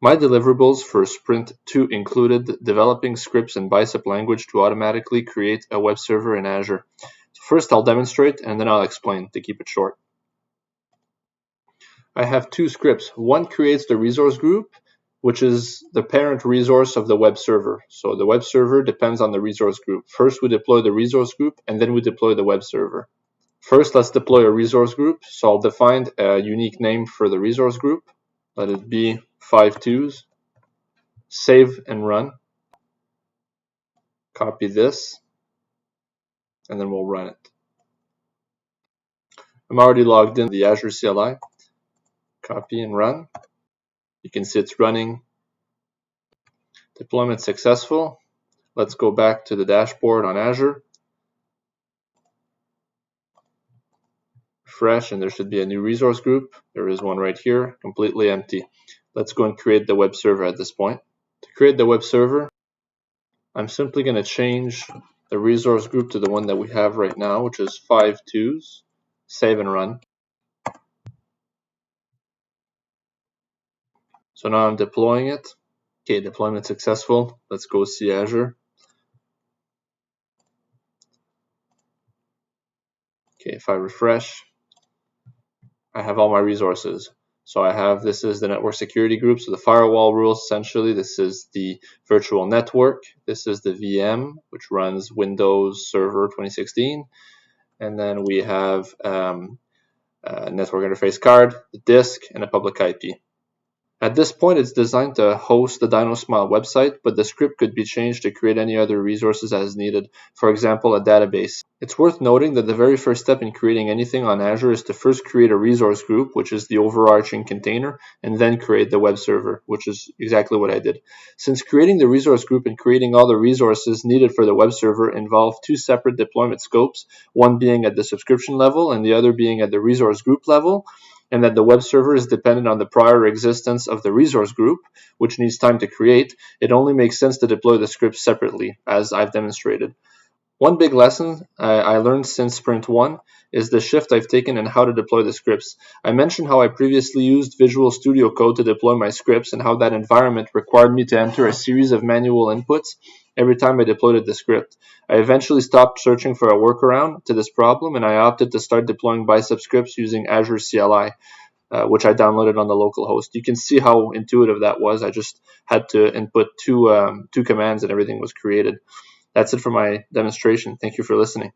My deliverables for Sprint 2 included developing scripts in Bicep language to automatically create a web server in Azure. First, I'll demonstrate and then I'll explain to keep it short. I have two scripts. One creates the resource group, which is the parent resource of the web server. So the web server depends on the resource group. First, we deploy the resource group, and then we deploy the web server. First, let's deploy a resource group. So I'll define a unique name for the resource group. Let it be 52s. Save and run. Copy this, and then we'll run it. I'm already logged in the Azure CLI. Copy and run. You can see it's running. Deployment successful. Let's go back to the dashboard on Azure. Refresh, and there should be a new resource group. There is one right here, completely empty. Let's go and create the web server at this point. To create the web server, I'm simply going to change the resource group to the one that we have right now, which is 52s. Save and run. So now I'm deploying it. Okay, deployment successful. Let's go see Azure. Okay, if I refresh, I have all my resources. So I have, this is the network security group, so the firewall rules essentially. This is the virtual network. This is the VM, which runs Windows Server 2016. And then we have a network interface card, the disk, and a public IP. At this point, it's designed to host the DynoSmile website, but the script could be changed to create any other resources as needed, for example, a database. It's worth noting that the very first step in creating anything on Azure is to first create a resource group, which is the overarching container, and then create the web server, which is exactly what I did. Since creating the resource group and creating all the resources needed for the web server involve two separate deployment scopes, one being at the subscription level and the other being at the resource group level, and that the web server is dependent on the prior existence of the resource group, which needs time to create, it only makes sense to deploy the scripts separately, as I've demonstrated. One big lesson I learned since Sprint 1 is the shift I've taken in how to deploy the scripts. I mentioned how I previously used Visual Studio Code to deploy my scripts and how that environment required me to enter a series of manual inputs every time I deployed the script. I eventually stopped searching for a workaround to this problem, and I opted to start deploying Bicep scripts using Azure CLI, which I downloaded on the local host. You can see how intuitive that was. I just had to input two commands and everything was created. That's it for my demonstration. Thank you for listening.